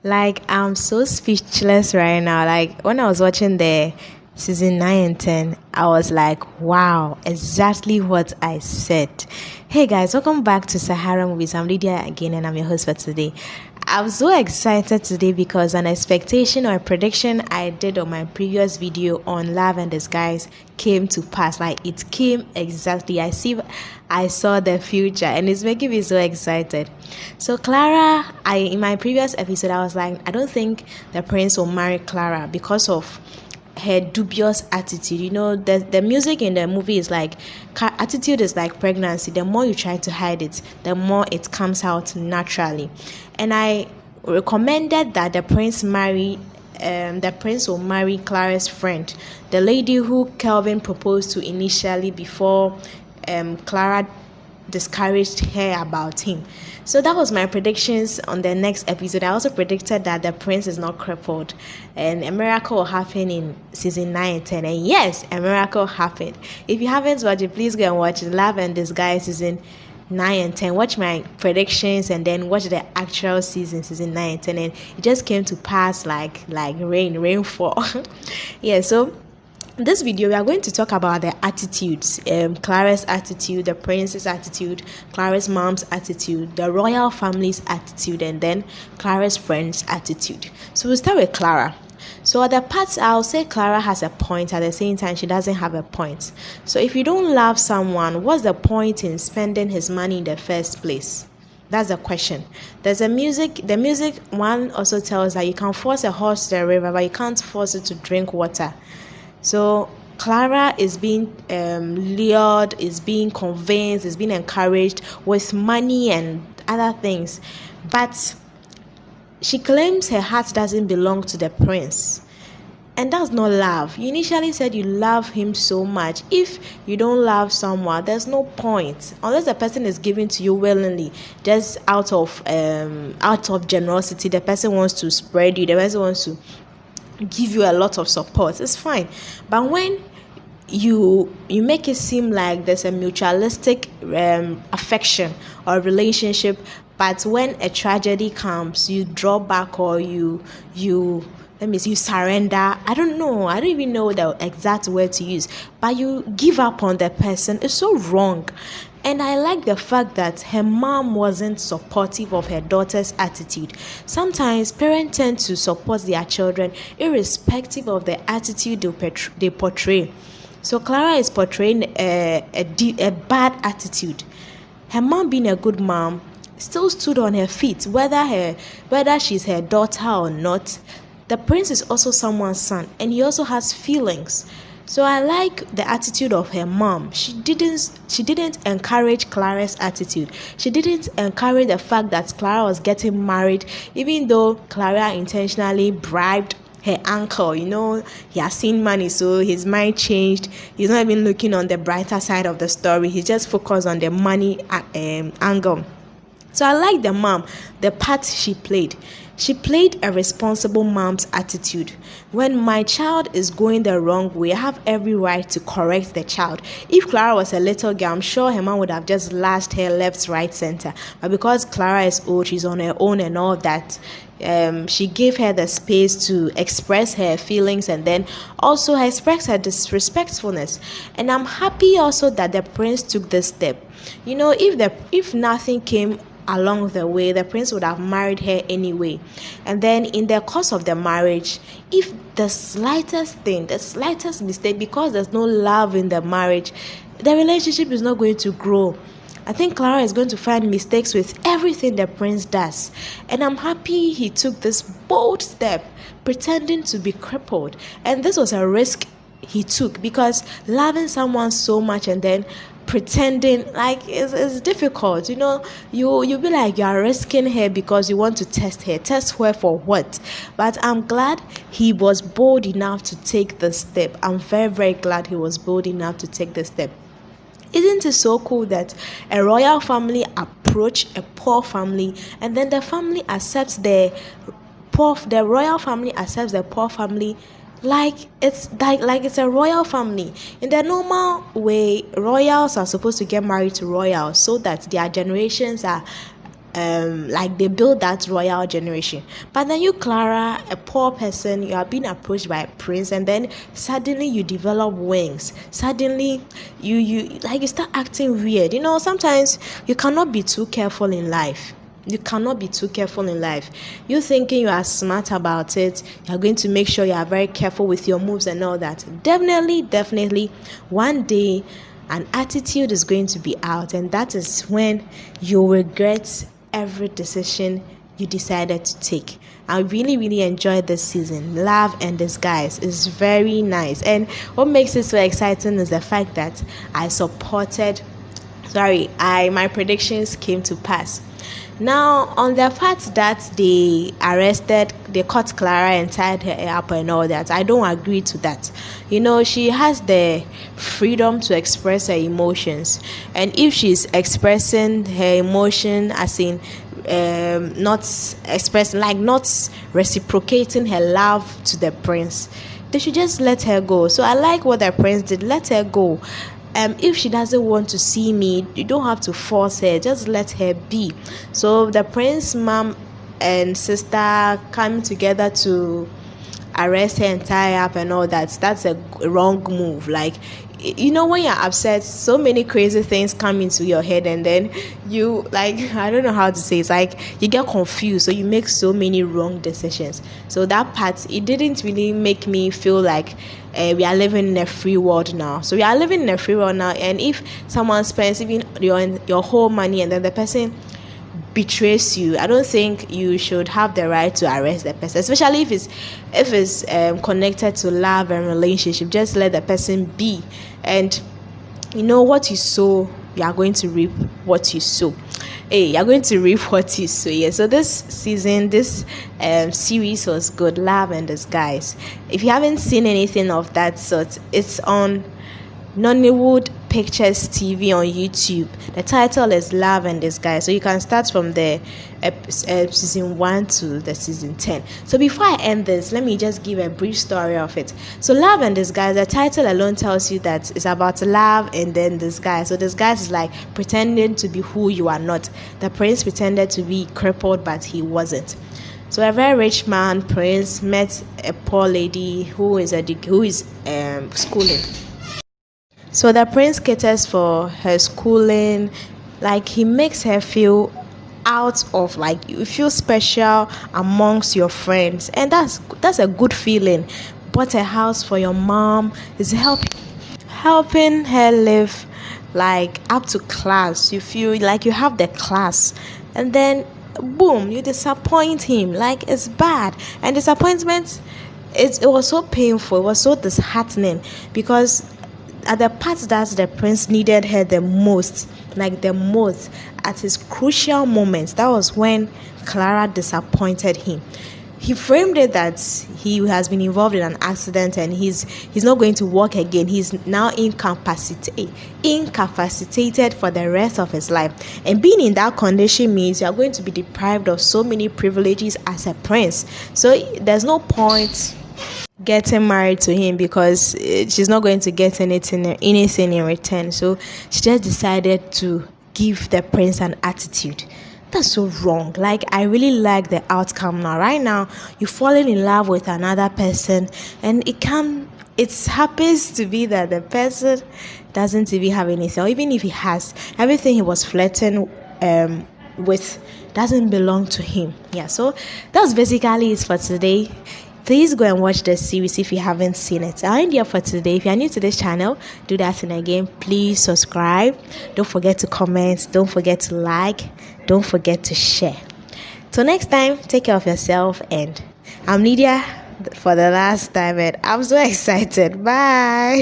Like, I'm so speechless right now. Like, when I was watching the season 9 and 10, I was like, wow, exactly what I said. Hey guys, welcome back to Sahara Movies. I'm Lydia again, and I'm your host for today. I'm so excited today because an expectation or a prediction I did on my previous video on Lavendisguise came to pass. Like, it came exactly. I saw the future, and it's making me so excited. So Clara, in my previous episode, I was like, I don't think the prince will marry Clara because of her dubious attitude. You know, the music in the movie is like, attitude is like pregnancy. The more you try to hide it, the more it comes out naturally. And I recommended that the prince will marry Clara's friend, the lady who Kelvin proposed to initially before Clara discouraged her about him. So that was my predictions on the next episode. I also predicted that the prince is not crippled and a miracle will happen in season 9 and 10. And yes, a miracle happened. If you haven't watched it, please go and watch Lavendisguise season 9 and 10. Watch my predictions and then watch the actual season 9 and 10. And it just came to pass like rainfall. Yeah, so this video we are going to talk about the attitudes, Clara's attitude, the prince's attitude, Clara's mom's attitude, the royal family's attitude, and then Clara's friend's attitude. So we'll start with Clara. So at the parts, I'll say Clara has a point. At the same time, she doesn't have a point. So if you don't love someone, what's the point in spending his money in the first place? That's the question. The music one also tells that you can force a horse to the river, but you can't force it to drink water. So Clara is being lured, is being convinced, is being encouraged with money and other things. But she claims her heart doesn't belong to the prince. And that's not love. You initially said you love him so much. If you don't love someone, there's no point. Unless the person is giving to you willingly, just out of generosity, the person wants to spread you, the person wants to give you a lot of support, it's fine. But when you make it seem like there's a mutualistic affection or relationship, but when a tragedy comes, you draw back or you surrender. I don't even know the exact word to use, but you give up on the person. It's so wrong. And I like the fact that her mom wasn't supportive of her daughter's attitude. Sometimes parents tend to support their children irrespective of the attitude they portray. So Clara is portraying a bad attitude. Her mom, being a good mom, still stood on her feet, whether she's her daughter or not. The prince is also someone's son, and he also has feelings. So I like the attitude of her mom. She didn't encourage Clara's attitude. She didn't encourage the fact that Clara was getting married, even though Clara intentionally bribed her uncle. You know, he has seen money, so his mind changed. He's not even looking on the brighter side of the story. He just focused on the money angle. So I like the mom, the part she played. She played a responsible mom's attitude. When my child is going the wrong way, I have every right to correct the child. If Clara was a little girl, I'm sure her mom would have just lashed her left, right, center. But because Clara is old, she's on her own and all that, she gave her the space to express her feelings and then also express her disrespectfulness. And I'm happy also that the prince took this step. You know, if nothing came along the way, the prince would have married her anyway. And then in the course of the marriage, if the slightest mistake, because there's no love in the marriage, the relationship is not going to grow. I think Clara is going to find mistakes with everything the prince does. And I'm happy he took this bold step, pretending to be crippled. And this was a risk he took, because loving someone so much and then pretending, like, is difficult. You know, you be like you are risking her because you want to test her for what? But I'm glad he was bold enough to take the step. I'm very, very glad he was bold enough to take the step. Isn't it so cool that a royal family approach a poor family, and then the family accepts the royal family accepts the poor family like it's a royal family? In the normal way, royals are supposed to get married to royals so that their generations are like they build that royal generation. But then you, Clara, a poor person, you are being approached by a prince, and then suddenly you develop wings. Suddenly you start acting weird. Sometimes you cannot be too careful in life. You cannot be too careful in life. You thinking you are smart about it, you're going to make sure you are very careful with your moves and all that. Definitely, one day an attitude is going to be out, and that is when you regret every decision you decided to take. I really enjoyed this season. Love and Disguise is very nice, and what makes it so exciting is the fact that my predictions came to pass. Now, on the fact that they caught Clara and tied her up and all that, I don't agree to that. She has the freedom to express her emotions, and if she's expressing her emotion as in not expressing, like not reciprocating her love to the prince, they should just let her go. So I like what the prince did. Let her go. If she doesn't want to see me, you don't have to force her, just let her be. So the prince's mom and sister coming together to arrest her and tie her up and all that's a wrong move. Like, when you're upset, so many crazy things come into your head, and then you, like, I don't know how to say, it's like you get confused, so you make so many wrong decisions. So that part, it didn't really make me feel like we are living in a free world now. So we are living in a free world now, and if someone spends even your whole money and then the person betrays you, I don't think you should have the right to arrest the person, especially if it's connected to love and relationship. Just let the person be, and what you sow, you are going to reap what you sow. You're going to reap what you sow. Yeah. So this season, this series was good. Love and Disguise. If you haven't seen anything of that sort, it's on Nollywood Pictures TV on YouTube. The title is Love and Disguise, so you can start from the season 1 to the season 10. So before I end this, let me just give a brief story of it. So Love and Disguise, the title alone tells you that it's about love and then disguise. So disguise is like pretending to be who you are not. The prince pretended to be crippled, but he wasn't. So a very rich man, prince, met a poor lady who is schooling. So the prince caters for her schooling, like he makes her feel out of, like, you feel special amongst your friends, and that's a good feeling. Bought a house for your mom, is helping her live like up to class. You feel like you have the class, and then boom, you disappoint him. Like, it's bad, and disappointment, it was so painful, it was so disheartening, because at the part that the prince needed her the most, at his crucial moments, that was when Clara disappointed him. He framed it that he has been involved in an accident and he's not going to walk again. He's now incapacitated for the rest of his life. And being in that condition means you are going to be deprived of so many privileges as a prince. So there's no point getting married to him, because she's not going to get anything in return. So she just decided to give the prince an attitude. That's so wrong. Like, I really like the outcome now. Right now, you're falling in love with another person, and it happens to be that the person doesn't even have anything, or even if he has, everything he was flirting with doesn't belong to him. Yeah, so that's basically it for today. Please go and watch this series if you haven't seen it. I'll end here for today. If you're new to this channel, do that thing again. Please subscribe. Don't forget to comment. Don't forget to like. Don't forget to share. Till next time, take care of yourself. And I'm Lydia for the last time, and I'm so excited. Bye.